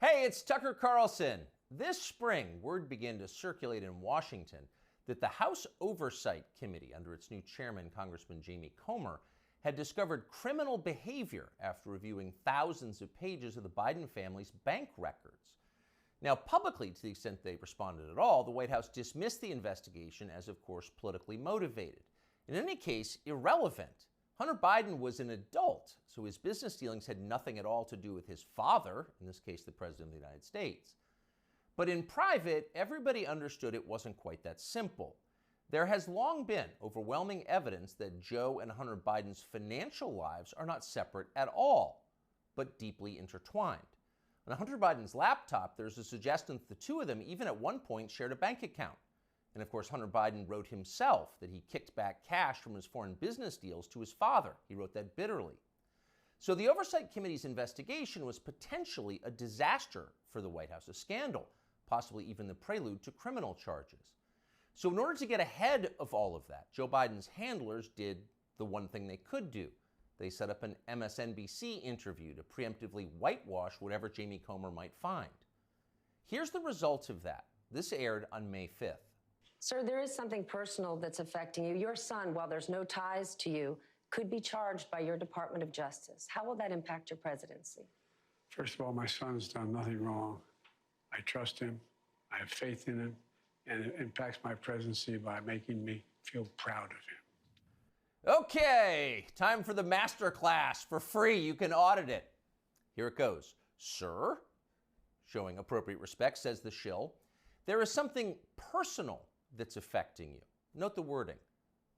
Hey, it's Tucker Carlson. This spring, word began to circulate in Washington that the House Oversight Committee, under its new chairman, Congressman Jamie Comer, had discovered criminal behavior after reviewing thousands of pages of the Biden family's bank records. Now, publicly, to the extent they responded at all, the White House dismissed the investigation as, of course, politically motivated. In any case, irrelevant. Hunter Biden was an adult, so his business dealings had nothing at all to do with his father, in this case, the President of the United States. But in private, everybody understood it wasn't quite that simple. There has long been overwhelming evidence that Joe and Hunter Biden's financial lives are not separate at all, but deeply intertwined. On Hunter Biden's laptop, there's a suggestion that the two of them even at one point shared a bank account. And of course, Hunter Biden wrote himself that he kicked back cash from his foreign business deals to his father. He wrote that bitterly. So the Oversight Committee's investigation was potentially a disaster for the White House, a scandal, possibly even the prelude to criminal charges. So in order to get ahead of all of that, Joe Biden's handlers did the one thing they could do. They set up an MSNBC interview to preemptively whitewash whatever Jamie Comer might find. Here's the results of that. This aired on May 5th. Sir, there is something personal that's affecting you. Your son, while there's no ties to you, could be charged by your Department of Justice. How will that impact your presidency? First of all, my son's done nothing wrong. I trust him. I have faith in him. And it impacts my presidency by making me feel proud of him. Okay, time for the master class for free. You can audit it. Here it goes. Sir, showing appropriate respect, says the shill, there is something personal that's affecting you. Note the wording.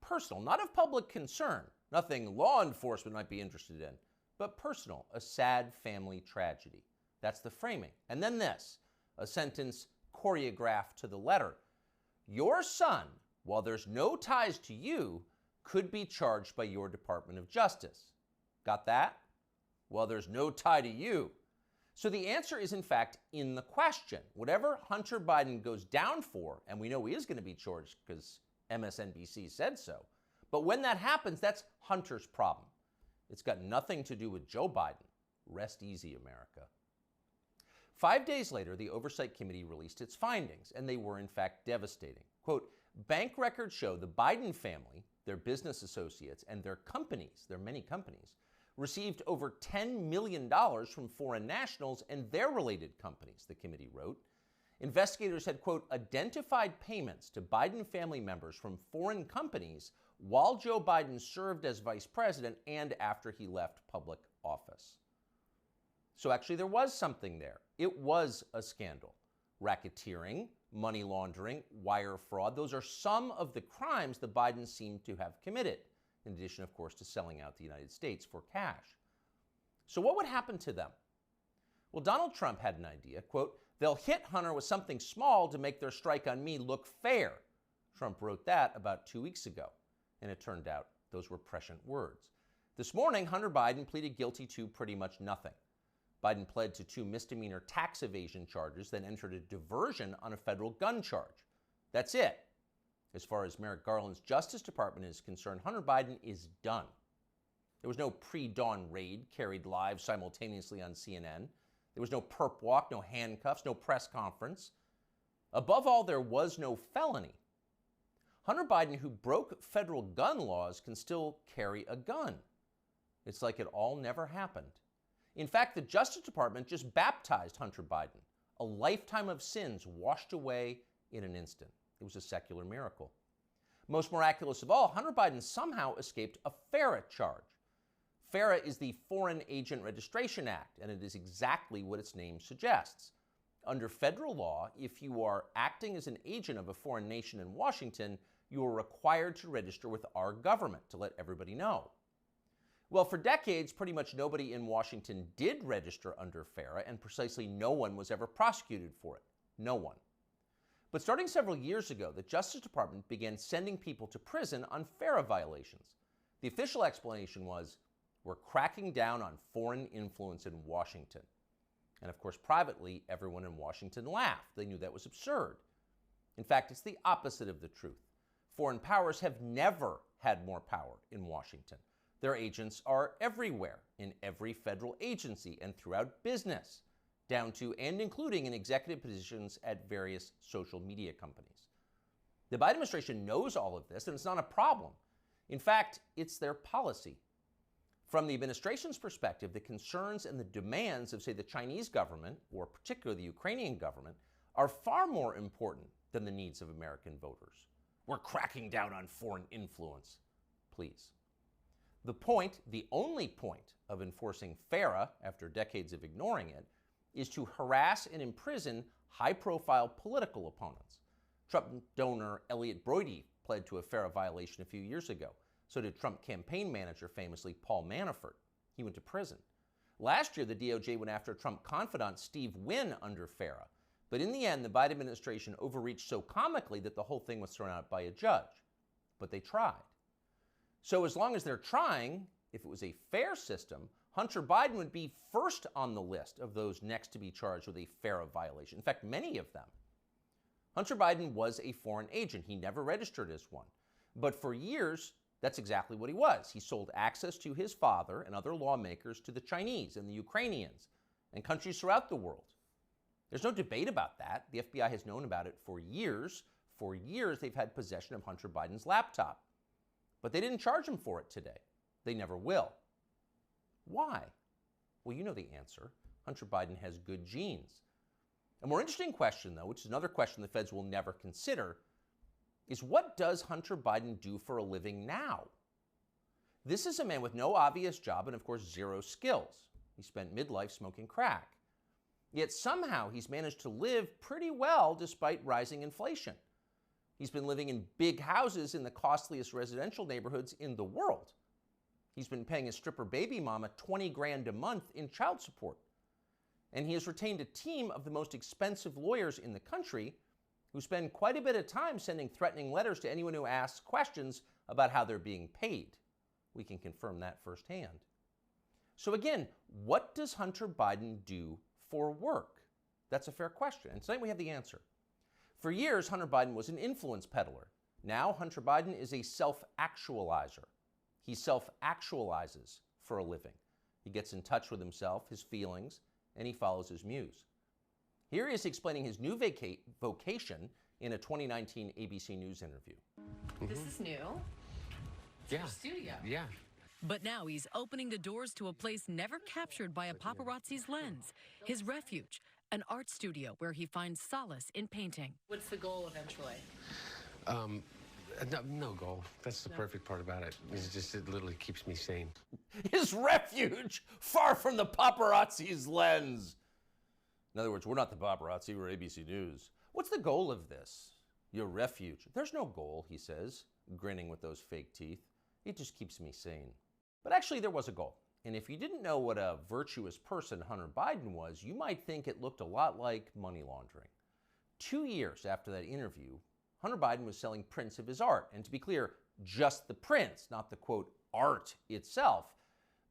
Personal, not of public concern, nothing law enforcement might be interested in, but personal, a sad family tragedy. That's the framing. And then this, a sentence choreographed to the letter. Your son, while there's no ties to you, could be charged by your Department of Justice. Got that? Well, there's no tie to you. So the answer is, in fact, in the question. Whatever Hunter Biden goes down for, and we know he is going to be charged because MSNBC said so, but when that happens, that's Hunter's problem. It's got nothing to do with Joe Biden. Rest easy, America. 5 days later, the Oversight Committee released its findings, and they were, in fact, devastating. Quote, bank records show the Biden family, their business associates, and their companies, their many companies, received over $10 million from foreign nationals and their related companies, the committee wrote. Investigators had, quote, identified payments to Biden family members from foreign companies while Joe Biden served as vice president and after he left public office. So actually there was something there. It was a scandal. Racketeering, money laundering, wire fraud, those are some of the crimes the Bidens seem to have committed, in addition, of course, to selling out the United States for cash. So what would happen to them? Well, Donald Trump had an idea, quote, they'll hit Hunter with something small to make their strike on me look fair. Trump wrote that about 2 weeks ago, and it turned out those were prescient words. This morning, Hunter Biden pleaded guilty to pretty much nothing. Biden pled to 2 misdemeanor tax evasion charges, then entered a diversion on a federal gun charge. That's it. As far as Merrick Garland's Justice Department is concerned, Hunter Biden is done. There was no pre-dawn raid carried live simultaneously on CNN. There was no perp walk, no handcuffs, no press conference. Above all, there was no felony. Hunter Biden, who broke federal gun laws, can still carry a gun. It's like it all never happened. In fact, the Justice Department just baptized Hunter Biden, a lifetime of sins washed away in an instant. It was a secular miracle. Most miraculous of all, Hunter Biden somehow escaped a FARA charge. FARA is the Foreign Agent Registration Act, and it is exactly what its name suggests. Under federal law, if you are acting as an agent of a foreign nation in Washington, you are required to register with our government to let everybody know. Well, for decades, pretty much nobody in Washington did register under FARA, and precisely no one was ever prosecuted for it. No one. But starting several years ago, the Justice Department began sending people to prison on FARA violations. The official explanation was, we're cracking down on foreign influence in Washington. And of course, privately, everyone in Washington laughed. They knew that was absurd. In fact, it's the opposite of the truth. Foreign powers have never had more power in Washington. Their agents are everywhere, in every federal agency and throughout business. down to and including in executive positions at various social media companies. The Biden administration knows all of this, and it's not a problem. In fact, it's their policy. From the administration's perspective, the concerns and the demands of, say, the Chinese government, or particularly the Ukrainian government, are far more important than the needs of American voters. We're cracking down on foreign influence. Please. The point, the only point of enforcing FARA after decades of ignoring it, is to harass and imprison high-profile political opponents. Trump donor Elliot Broidy pled to a FARA violation a few years ago. So did Trump campaign manager, famously Paul Manafort. He went to prison. Last year, the DOJ went after Trump confidant Steve Wynn under FARA. But in the end, the Biden administration overreached so comically that the whole thing was thrown out by a judge. But they tried. So as long as they're trying, if it was a fair system, Hunter Biden would be first on the list of those next to be charged with a FARA violation. In fact, many of them. Hunter Biden was a foreign agent. He never registered as one. But for years, that's exactly what he was. He sold access to his father and other lawmakers to the Chinese and the Ukrainians and countries throughout the world. There's no debate about that. The FBI has known about it for years. For years, they've had possession of Hunter Biden's laptop. But they didn't charge him for it today. They never will. Why? Well, you know the answer. Hunter Biden has good genes. A more interesting question, though, which is another question the feds will never consider, is what does Hunter Biden do for a living now? This is a man with no obvious job and, of course, zero skills. He spent midlife smoking crack. Yet somehow he's managed to live pretty well despite rising inflation. He's been living in big houses in the costliest residential neighborhoods in the world. He's been paying his stripper baby mama $20 grand a month in child support. And he has retained a team of the most expensive lawyers in the country who spend quite a bit of time sending threatening letters to anyone who asks questions about how they're being paid. We can confirm that firsthand. So again, what does Hunter Biden do for work? That's a fair question, and tonight we have the answer. For years, Hunter Biden was an influence peddler. Now, Hunter Biden is a self-actualizer. He self-actualizes for a living. He gets in touch with himself, his feelings, and he follows his muse. Here he is explaining his new vocation in a 2019 ABC News interview. This is new. It's your studio. Yeah. But now he's opening the doors to a place never captured by a paparazzi's lens, his refuge, an art studio where he finds solace in painting. What's the goal eventually? No goal. That's the perfect part about it. It's just, it literally keeps me sane. His refuge, far from the paparazzi's lens. In other words, we're not the paparazzi, we're ABC News. What's the goal of this? Your refuge. There's no goal, he says, grinning with those fake teeth. It just keeps me sane. But actually, there was a goal. And if you didn't know what a virtuous person Hunter Biden was, you might think it looked a lot like money laundering. 2 years after that interview, Hunter Biden was selling prints of his art. And to be clear, just the prints, not the, quote, art itself,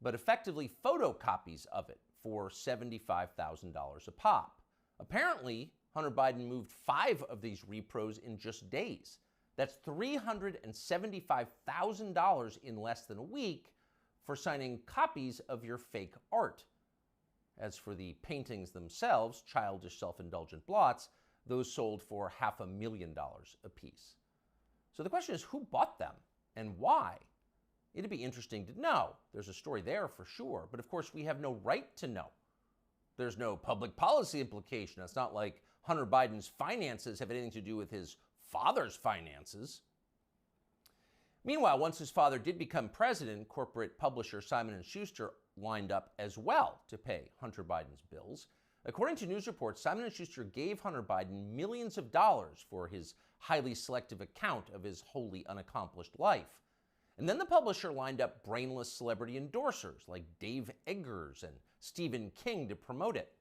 but effectively photocopies of it for $75,000 a pop. Apparently, Hunter Biden moved 5 of these repros in just days. That's $375,000 in less than a week for signing copies of your fake art. As for the paintings themselves, childish self-indulgent blots, those sold for $500,000 apiece. So the question is, who bought them and why? It'd be interesting to know. There's a story there for sure, but of course we have no right to know. There's no public policy implication. It's not like Hunter Biden's finances have anything to do with his father's finances. Meanwhile, once his father did become president, corporate publisher Simon & Schuster lined up as well to pay Hunter Biden's bills. According to news reports, Simon & Schuster gave Hunter Biden millions of dollars for his highly selective account of his wholly unaccomplished life. And then the publisher lined up brainless celebrity endorsers like Dave Eggers and Stephen King to promote it.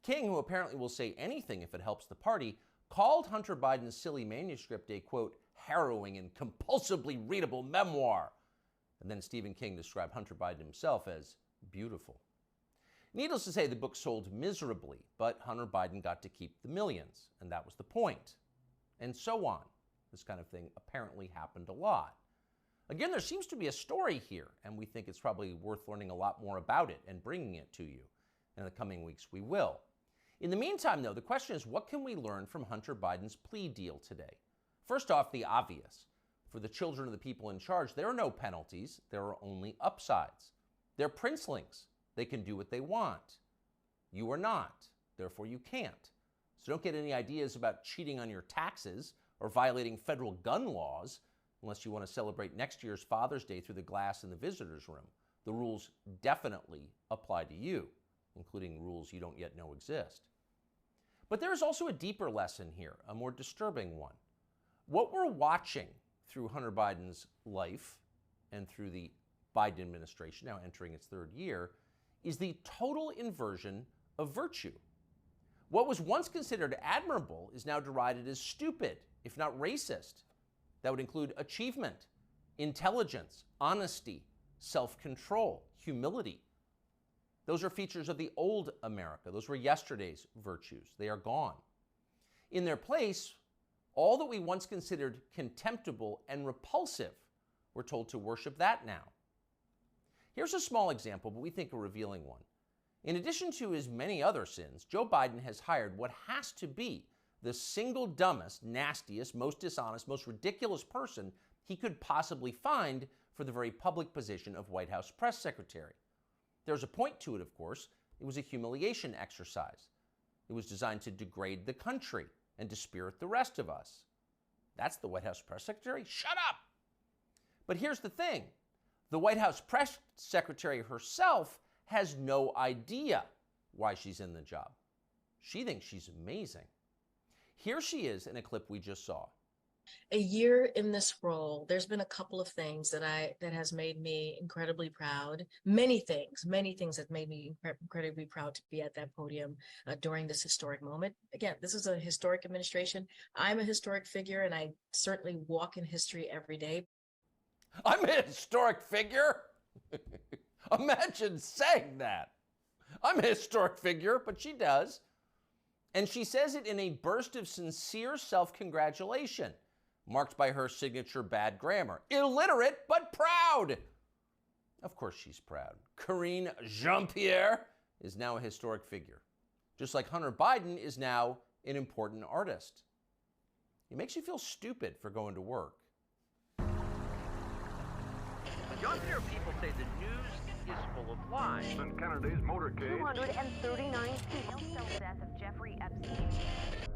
King, who apparently will say anything if it helps the party, called Hunter Biden's silly manuscript a, quote, harrowing and compulsively readable memoir. And then Stephen King described Hunter Biden himself as beautiful. Needless to say, the book sold miserably, but Hunter Biden got to keep the millions, and that was the point. And so on. This kind of thing apparently happened a lot. Again, there seems to be a story here, and we think it's probably worth learning a lot more about it and bringing it to you. In the coming weeks, we will. In the meantime, though, the question is, what can we learn from Hunter Biden's plea deal today? First off, the obvious. For the children of the people in charge, there are no penalties. There are only upsides. They're princelings. They can do what they want. You are not. Therefore, you can't. So don't get any ideas about cheating on your taxes or violating federal gun laws unless you want to celebrate next year's Father's Day through the glass in the visitor's room. The rules definitely apply to you, including rules you don't yet know exist. But there is also a deeper lesson here, a more disturbing one. What we're watching through Hunter Biden's life and through the Biden administration, now entering its third year, is the total inversion of virtue. What was once considered admirable is now derided as stupid, if not racist. That would include achievement, intelligence, honesty, self-control, humility. Those are features of the old America. Those were yesterday's virtues. They are gone. In their place, all that we once considered contemptible and repulsive, we're told to worship that now. Here's a small example, but we think a revealing one. In addition to his many other sins, Joe Biden has hired what has to be the single dumbest, nastiest, most dishonest, most ridiculous person he could possibly find for the very public position of White House press secretary. There's a point to it, of course. It was a humiliation exercise. It was designed to degrade the country and dispirit the rest of us. That's the White House press secretary? Shut up! But here's the thing. The White House press secretary herself has no idea why she's in the job. She thinks she's amazing. Here she is in a clip we just saw. A year in this role, there's been a couple of things that has made me incredibly proud. Many things that made me incredibly proud to be at that podium during this historic moment. Again, this is a historic administration. I'm a historic figure, and I certainly walk in history every day. I'm a historic figure? Imagine saying that. I'm a historic figure, but she does. And she says it in a burst of sincere self-congratulation, marked by her signature bad grammar. Illiterate, but proud. Of course she's proud. Karine Jean-Pierre is now a historic figure, just like Hunter Biden is now an important artist. It makes you feel stupid for going to work. Younger people say the news is full of lies. In Kennedy's motorcade. 239 female cell death of Jeffrey Epstein.